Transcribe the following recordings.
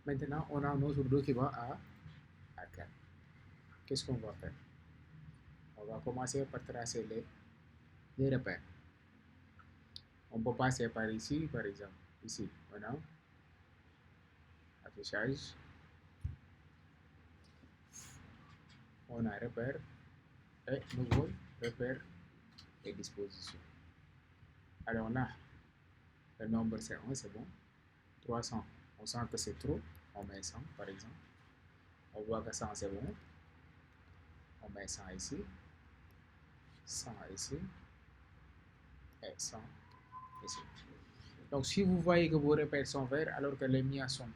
Maintenant, on a notre document à 4. Qu'est-ce qu'on va faire? On va commencer par tracer les repères. On peut passer par ici, par exemple. Ici, on a affichage, on a repère et nouveau repère et disposition. Alors là, le nombre c'est 1, c'est bon. 300, on sent que c'est trop, on met 100 par exemple. On voit que 100 c'est bon, on met 100 ici, 100 ici et 100 ici. Donc si vous voyez que vos repères sont verts alors que les miens sont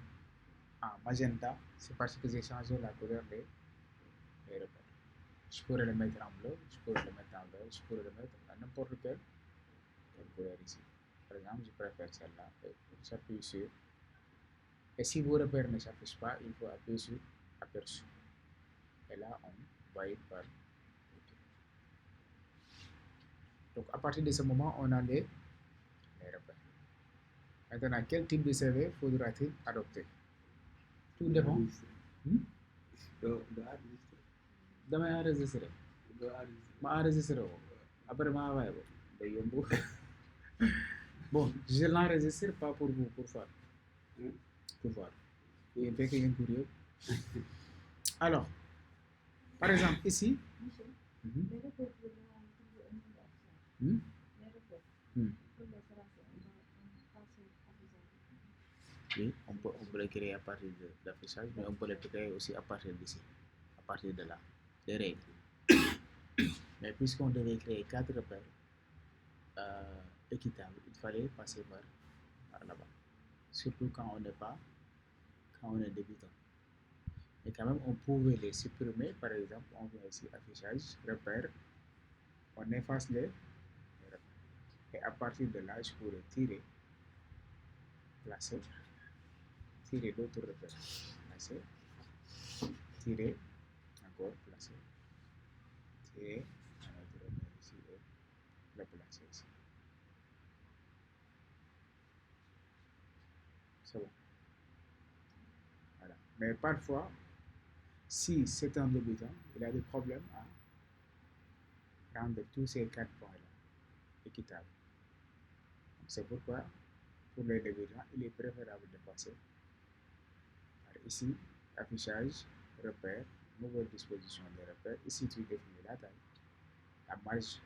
en magenta, c'est parce que j'ai changé la couleur des repères. Je pourrais le mettre en bleu, je pourrais le mettre en vert, je pourrais le mettre à n'importe quelle couleur ici. Par exemple, je préfère celle-là. J'appuie sur. Et si vos repères ne s'affichent pas, il faut appuyer sur aperçu. Et là, on va y par. Donc, à partir de ce moment, on a les repères. Maintenant, quel type de CV faudra-t-il adopter? Tout dépend. Hmm? Damay enregistré. Ma enregistré ko. Après, ma envoyé ko. Day yomb. Bon, je l'enregistre pas pour vous, pour faire. Pour voir. Et fait qu'il y a curieux. Alors, par exemple, ici. Mhm. Hmm? Hmm. Oui, on peut le créer à partir de l'affichage, mais on peut le créer aussi à partir d'ici, à partir de là, des règles. Mais puisqu'on devait créer 4 repères équitables, il fallait passer par là-bas. Surtout quand on est débutant. Mais quand même, on pouvait les supprimer. Par exemple, on vient ici, affichage, repère, on efface les repères. Et à partir de là, je pourrais tirer, placer, tirer d'autres repères, placer, tirer, encore placer, tirer un autre repère ici et le placer ici. C'est bon. Voilà. Mais parfois, si c'est un débutant, il a des problèmes à rendre tous ces 4 points-là équitables. C'est pourquoi, pour les débutants, il est préférable de passer par ici, affichage, repère, nouvelle disposition des repères. Ici, tu définis la taille, la marge,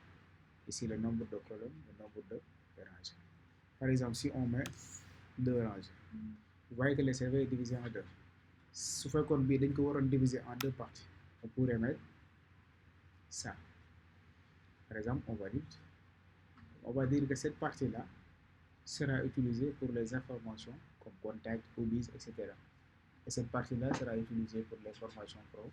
ici le nombre de colonnes, le nombre de rangées. Par exemple, si on met 2 rangées, vous voyez que le CV est divisé en 2. Si vous faites bii dañ ko waroon diviser en 2 parties, on pourrait mettre ça. Par exemple, on va dire que cette partie-là sera utilisée pour les informations comme contact, hobbies, etc. Et cette partie-là sera utilisée pour les formations pro.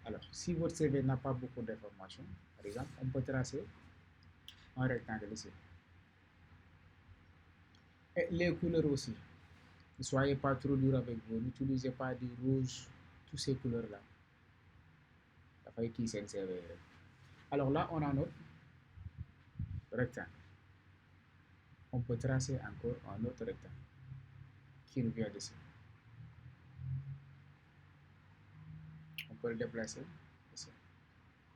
Alors, si votre CV n'a pas beaucoup d'informations, par exemple, on peut tracer un rectangle ici. Et les couleurs aussi. Ne soyez pas trop dur avec vous. N'utilisez pas du rouge, toutes ces couleurs-là. Dafay kii seen CV. Alors là, on a notre rectangle. On peut tracer encore un autre rectangle qui nous vient d'ici. On peut le déplacer ici.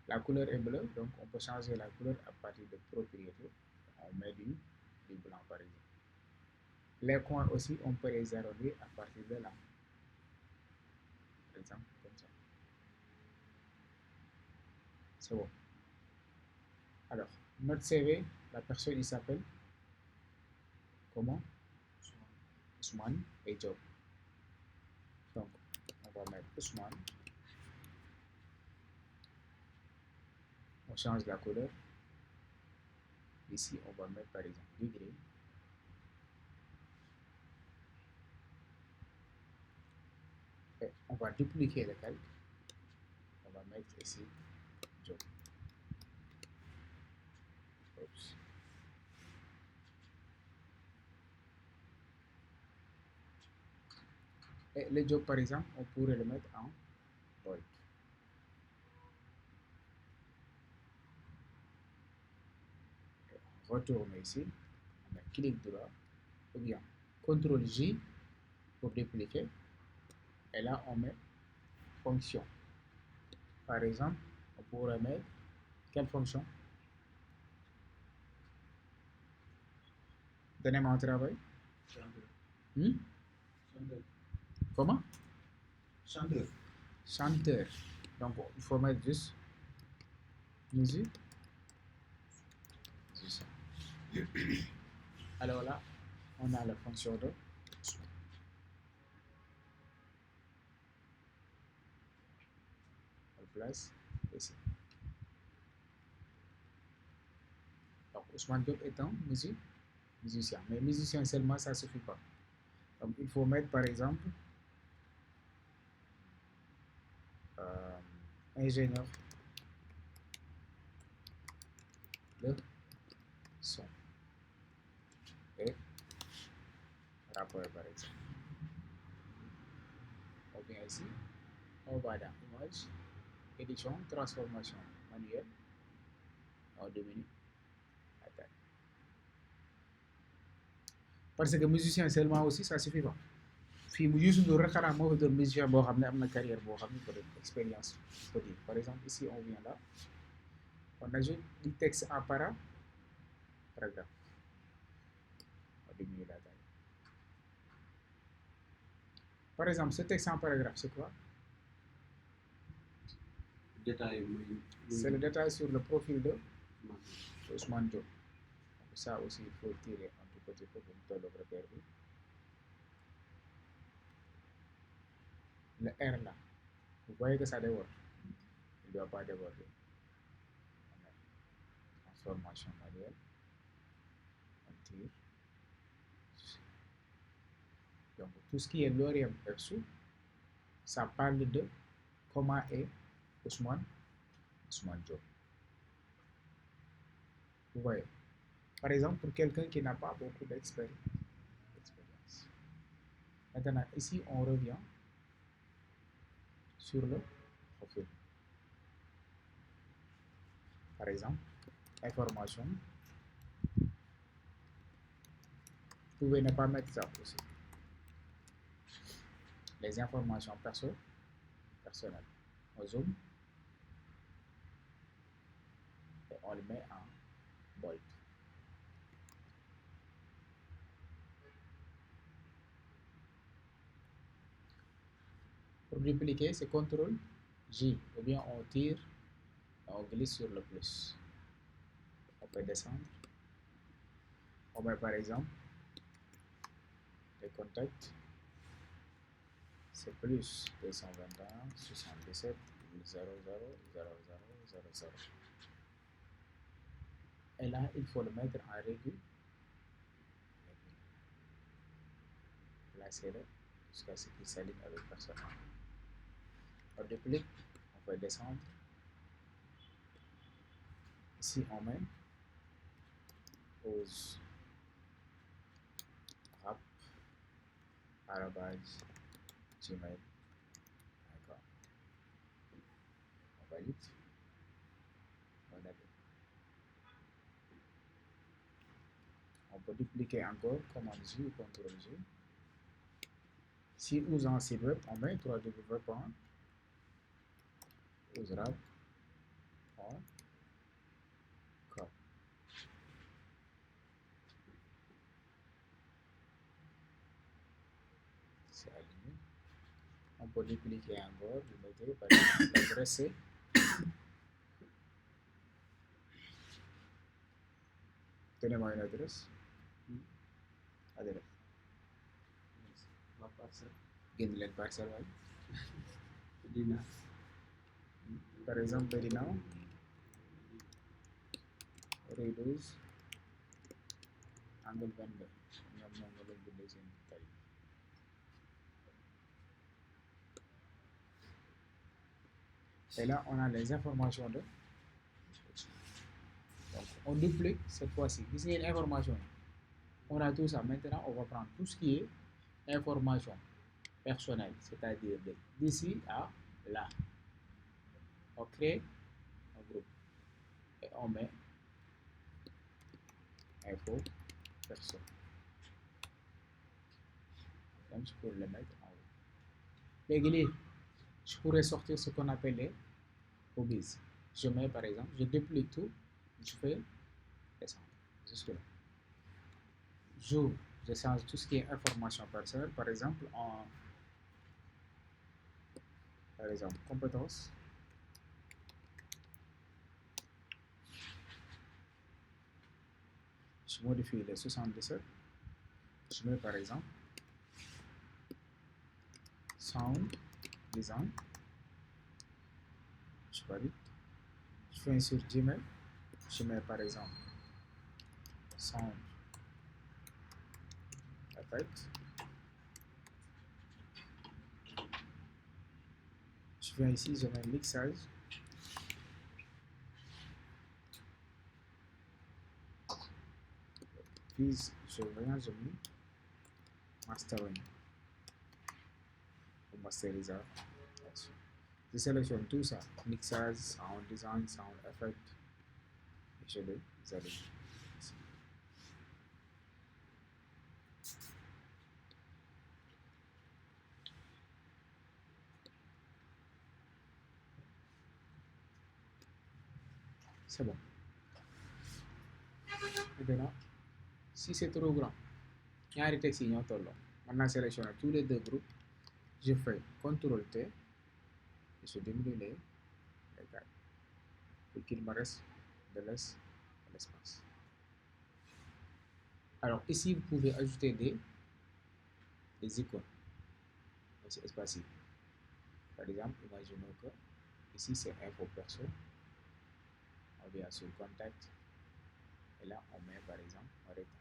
La couleur est bleue, donc on peut changer la couleur à partir de propriétés. On met du blanc par exemple. Les coins aussi, on peut les arrondir à partir de là. Par exemple, comme ça. C'est bon. Alors, notre CV, la personne, il s'appelle comment? Ousmane et Job. Donc, on va mettre Ousmane. On change la couleur. Ici, on va mettre par exemple du gris. Et on va dupliquer le calque. On va mettre ici Job. Oups. Et le job, par exemple, on pourrait le mettre en bold. Et on retourne ici, on met clic droit, ou bien CTRL J pour dupliquer. Et là, on met fonction. Par exemple, on pourrait mettre quelle fonction? Donnez-moi un travail. Hmm? Comment? Chanteur. Chanteur. Donc, il faut mettre juste musique. Alors là, on a la fonction de on place ici. Donc, Ousmane Diop est un musicien. Mais musicien seulement, ça ne suffit pas. Donc, il faut mettre par exemple ingénieur de son et rappeur par exemple. On vient ici, on va dans image, édition, transformation manuelle, en 2 minutes. Attends. Parce que musicien seulement aussi, ça ne suffit pas. Fii mu Youssou Ndour rek xanaa moo fi doon musicien boo xam ne am na carrière boo xam ne peut être expérience peut dire. Par exemple ici on vient là on ajoute du texte en paragraphe. On diminue la taille. Par exemple ce texte en paragraphe c'est quoi? Détail. C'est le détail sur le profil de Ousmane Diop. Donc ça aussi il faut tirer un tout petit peu pour tolloog repère bi. Le R là, vous voyez que ça déborde. Il ne doit pas déborder. Transformation manuelle. On tire. Donc tout ce qui est l'oriem dessous, ça parle de comment est Ousmane Diop. Vous voyez. Par exemple, pour quelqu'un qui n'a pas beaucoup d'expérience. Maintenant, ici, on revient sur le profil. Par exemple, information. Vous pouvez ne pas mettre ça aussi. Les informations personnelles. On zoom et on le met en bold. Pour dupliquer, c'est CTRL J ou bien on tire et on glisse sur le plus. On peut descendre. On met par exemple les contacts. C'est plus 221 77 00 00 00. Et là, il faut le mettre en régulier. Placez-le jusqu'à ce qu'il s'aligne avec le personnage. On duplique, on peut descendre. Ici, on met pause rap @gmail.com. On valide. On a on peut dupliquer encore, commande J ou CTRL J. Si vous en site web, on met www.ouzrap.com. C'est aligné. On peut dupliquer encore, vous mettez par exemple l'adresse. Donnez-moi une adresse. Adresse. La parcelle. Génn leen parcelle waay. Dina. Par exemple Medina. Rue 12. Angle 22. ñoom ñoom nga leen bindee seen tali. Et là, on a les informations de. Donc, on duplique cette fois-ci. Ici, il y a une information. On a tout ça. Maintenant, on va prendre tout ce qui est information personnelle, c'est-à-dire d'ici à là. On crée un groupe et on met info perso. Donc, je pourrais le mettre en haut. Léegi, je pourrais sortir ce qu'on appelle les hobbies. Je mets par exemple, je déplie tout, je fais descendre jusque là. Je change tout ce qui est information personnelle, par exemple, compétences. Je modifie les 77. Je mets par exemple sound design. Je valide. Je fais sur Gmail. Je mets par exemple sound effect. Je viens ici, je mets mixage. Puis je viens, je mets mastering pour masteriser. Je sélectionne tout ça, mixage, sound design, sound effect, et je les allume ici. C'est bon. Maintenant, si c'est trop grand, ñaari textes yi ñoo tolloo, maintenant sélectionner tous les deux groupes, je fais CTRL-T et je diminue les tailles pour qu'il me reste de l'espace. Alors ici, vous pouvez ajouter des icônes, c'est espacé. Par exemple, imaginons que ici c'est info perso, on vient sur contact et là on met par exemple un rectangle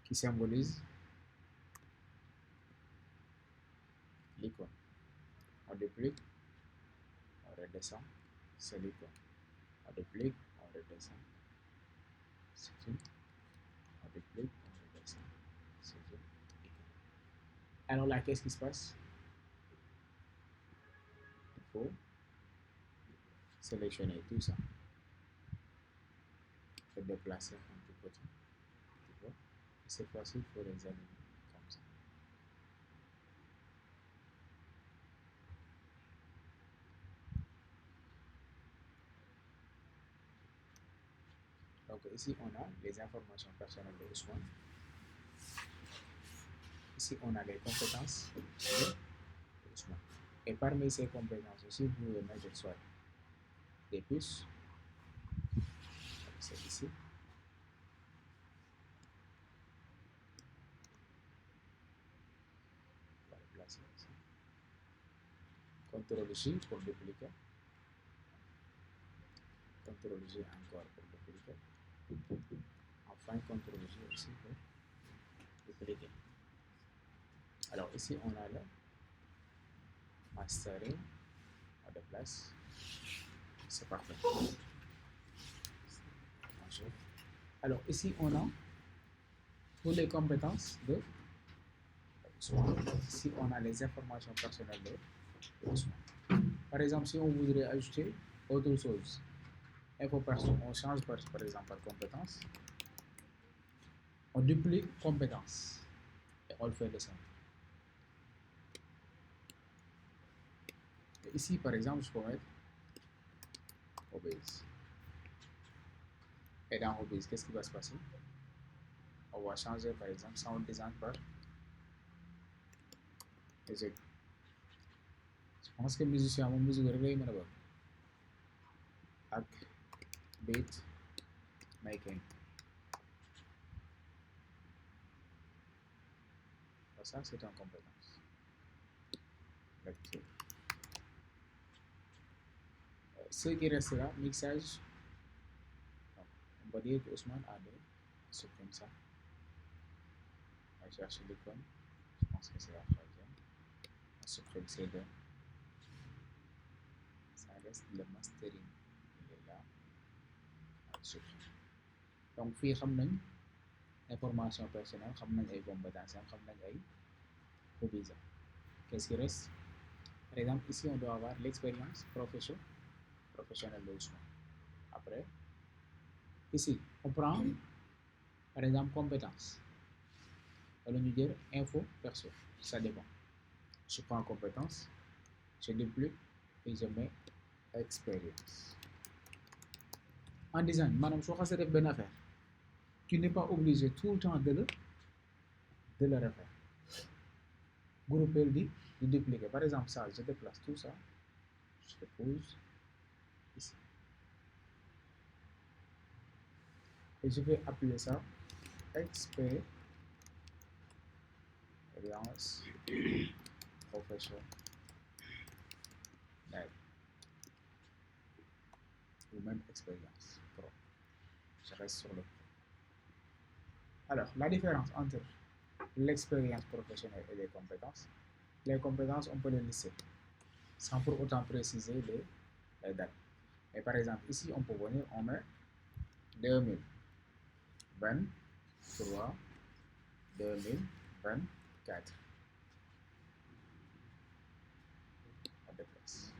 qui symbolise l'icône. On duplique, on redescend, c'est l'icône. On duplique, on redescend, c'est une. On duplique, on redescend, c'est une icône. Alors là, qu'est-ce qui se passe? Il faut sélectionner tout ça. Il faut déplacer un tout petit. Et cette fois-ci, il faut les aligner comme ça. Donc ici, on a les informations personnelles de Ousmane. Ici, on a les compétences de Ousmane. Et parmi ces compétences aussi, vous pouvez mettre soit des puces, c'est ici. On va le placer ici. CTRL-J pour dupliquer. CTRL-J encore pour dupliquer. Enfin, CTRL-J aussi pour dupliquer. Alors ici, on a le mastering, on déplace, c'est parfait. Alors ici, on a pour les compétences de Ousmane. Ici, on a les informations personnelles de Ousmane. Par exemple, si on voudrait ajouter autre chose, info perso, on change par exemple par compétence, on duplique compétence et on le fait descendre. Et ici, par exemple, je peux mettre hobbies. Et dans hobbies, qu'est-ce qui va se passer? On va changer par exemple sound design par musique. Je pense que musicien moom musique rek lay mën a bëgg ak beat making. Ça, c'est une compétence. Lecture. Ce qui reste là, mixage. On va dire que Ousmane a deux. On supprime ça. On va chercher l'icône. Je pense que c'est la troisième. On supprime ces deux. Ça reste le mastering. Il est là. On supprime. Donc, fii xam nañ information personnelle, xam nañ ay compétences, xam nañ ay hobbies. Qu'est-ce qui reste? Par exemple, ici, on doit avoir l'expérience professionnelle de Ousmane. Après, ici, on prend, par exemple, compétences. alors nous dire info perso, ça dépend. Je prends compétence, je duplique et je mets expérience. En design, madame, je vais faire une affaire. Tu n'es pas obligé tout le temps de le refaire. Groupe L dit de dupliquer. Par exemple, ça, je déplace tout ça, je le pose ici. Et je vais appeler ça expérience professionnelle. Ou même expérience pro. Je reste sur le pro. Alors, la différence entre l'expérience professionnelle et les compétences, on peut les lister sans pour autant préciser les dates. Et par exemple, ici, on peut venir, on met 2023, 2024. On déplace.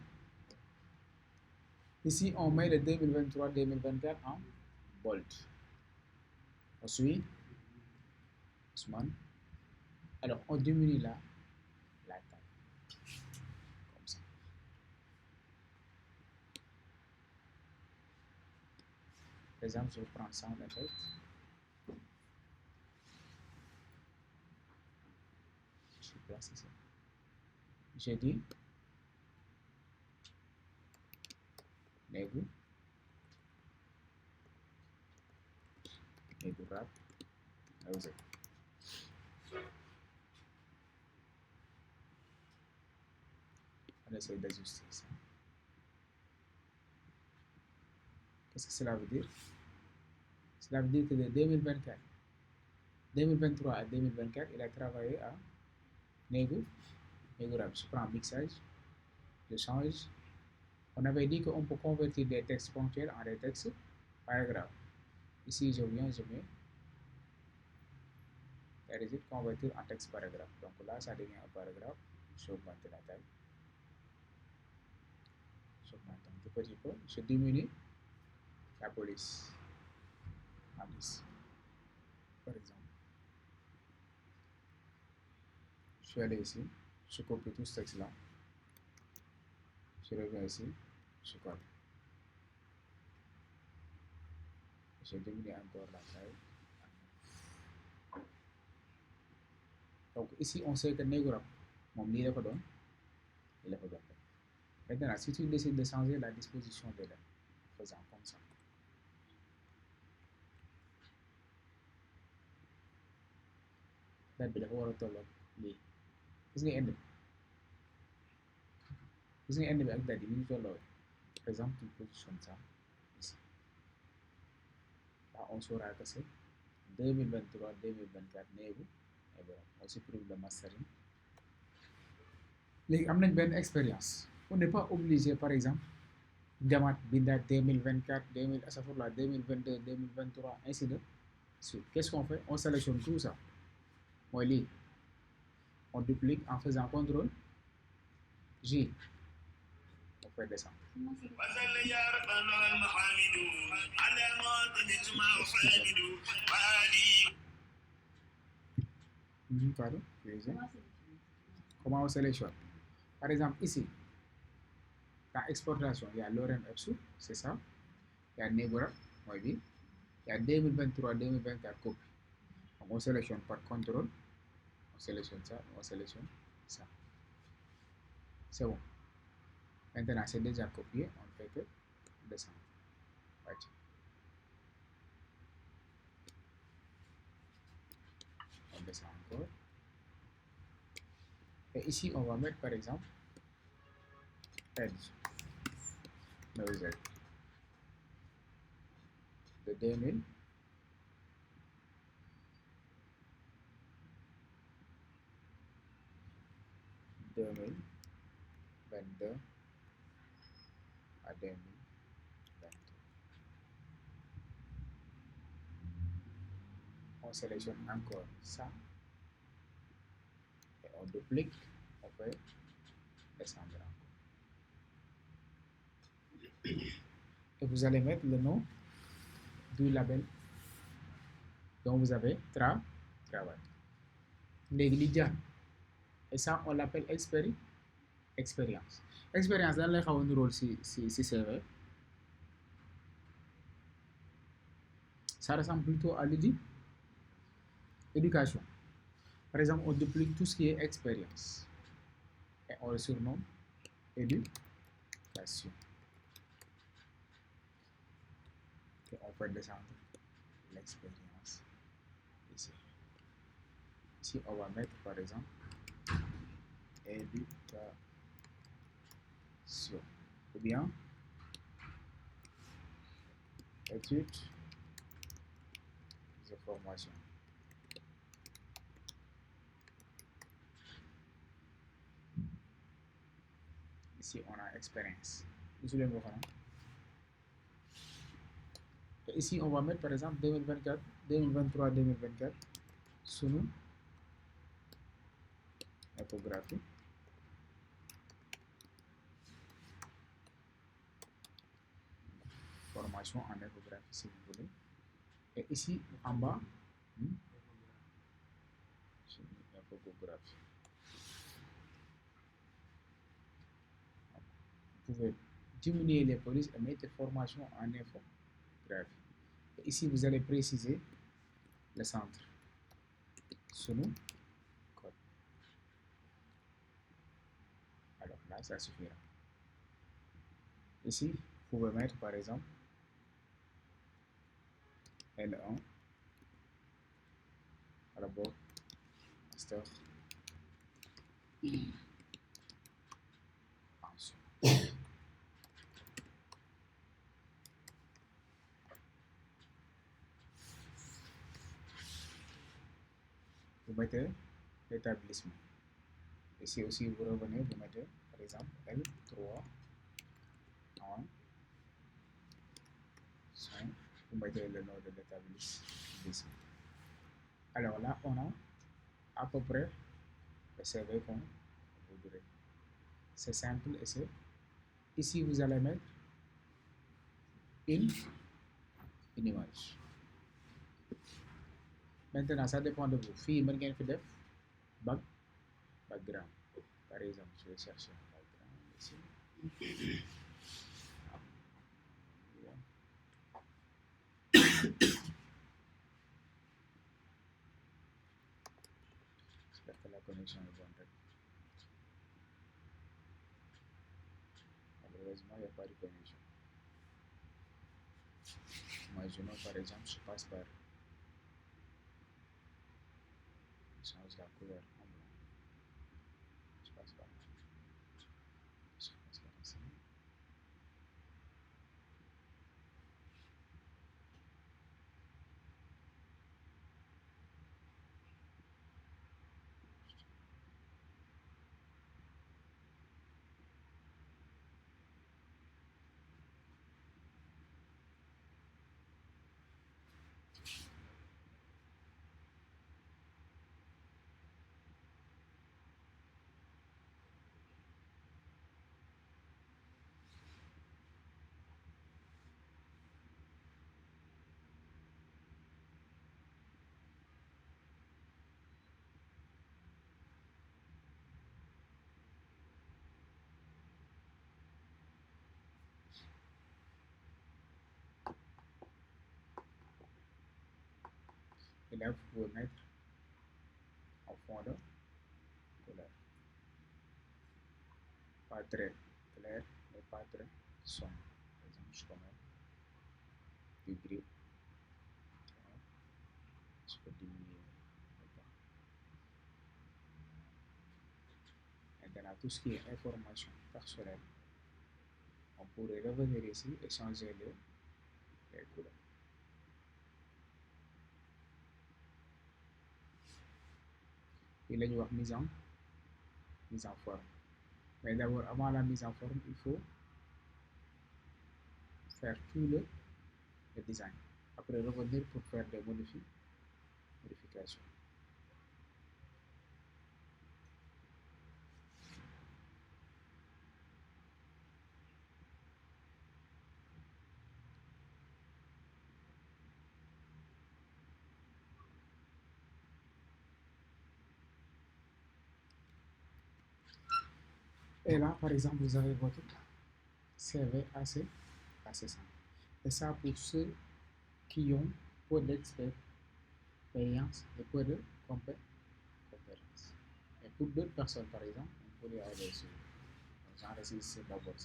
Ici, on met le 2023-2024 en bold. Ensuite, Ousmane. Alors, on diminue la taille. Comme ça. Par exemple, je vais prendre ça en effet. Je place ici. J'ai dit négo rap music. On essaie d'ajuster ça. Qu'est-ce que cela veut dire? Cela veut dire que de 2023 à 2024, il a travaillé à négo rap. Je prends mixage, je change. On avait dit qu'on peut convertir des textes ponctuels en des textes paragraphes. Ici, je viens, je mets convertir en texte paragraphe. Donc là, ça devient un paragraphe. J'augmente la taille. J'augmente un tout petit peu. Je diminue la police en 10. Par exemple. Je suis allé ici. Je copie tout ce texte-là. Je reviens ici. Je colle. Je diminue encore la taille. Donc ici, on sait que Negorap, mon lii la ko doon, il la ko doon. Maintenant, si tu décides de changer la disposition de l'air, faisant comme ça. Date bi dafa war a tolloog lii. Gis nga indi bi. Gis nga indi bi ak date yi ñu tolloo. Par exemple, tu positionnes ça ici. Là, on saura que c'est 2023-2024 néegu et voilà, on supprime le mastering. Léegi am nañ benn expérience. On n'est pas obligé, par exemple, demaat bindaat 2024, 2022, 2023, ainsi de suite. Qu'est-ce qu'on fait? On sélectionne tout ça. Mooy lii. On duplique en faisant CTRL J. On fait descendre. Pardon? Comment on sélectionne? Par exemple, ici, dans exportation, il y a Lorem Ipsum, c'est ça. Il y a Negorap, moi bien. Il y a 2023-2024 copie. Donc on sélectionne par contrôle. On sélectionne ça, on sélectionne ça. C'est bon. Maintenant, c'est déjà copié. On fait que descendre. On descend encore. Et ici, on va mettre par exemple Edge. Music. De 2000. À 2022. On sélectionne encore ça et on duplique, on fait descendre encore. Et vous allez mettre le nom du label dont vous avez travaillé. Et ça, on l'appelle expérience. Expérience, dans les xaw a rôle si CV. Ça ressemble plutôt à l'éducation. Par exemple, on duplique tout ce qui est expérience. Et on le surnomme éducation. Et on peut descendre l'expérience ici. Ici, on va mettre par exemple éducation. Ou bien études de formation. Ici, on a expérience. Et ici, on va mettre par exemple 2024, 2023, 2024 sous nous infographie. Formation en infographie si vous voulez. Et ici, en bas, infographie. Vous pouvez diminuer les polices et mettre formation en infographie. Et ici, vous allez préciser le centre. Sous nous code. Alors là, ça suffira. Ici, vous pouvez mettre par exemple L1 rapport master pension. Vous mettez l'établissement. Ici aussi, vous revenez, vous mettez par exemple L3 1 5, vous mettez le nom de l'établissement. Alors là, on a à peu près le CV qu'on voudrait. C'est simple et c'est. Ici, vous allez mettre une image. Maintenant, ça dépend de vous. Fille, vous avez fait background. Par exemple, je vais chercher un background ici. J'espère que la connexion est bonne. Malheureusement, il n'y a pas de connexion. Imaginons par exemple, je passe par. Je change la couleur en blanc. Je passe par là. Je passe par ici. Et là, vous pouvez mettre en fond de couleur. Pas très clair, mais pas très sombre. Par exemple, je peux mettre du gris. Je peux diminuer le temps. Maintenant, tout ce qui est information personnelle, on pourrait revenir ici et changer les couleurs. Et là, nous avons mise en forme. Mais d'abord, avant la mise en forme, il faut faire tout le design. Après, revenir pour faire des modifications. Et là, par exemple, vous avez votre CV assez simple. Et ça, pour ceux qui ont peu d'expérience et peu de compétences. Et pour d'autres personnes, par exemple, on pourrait aller sur j'enregistre d'abord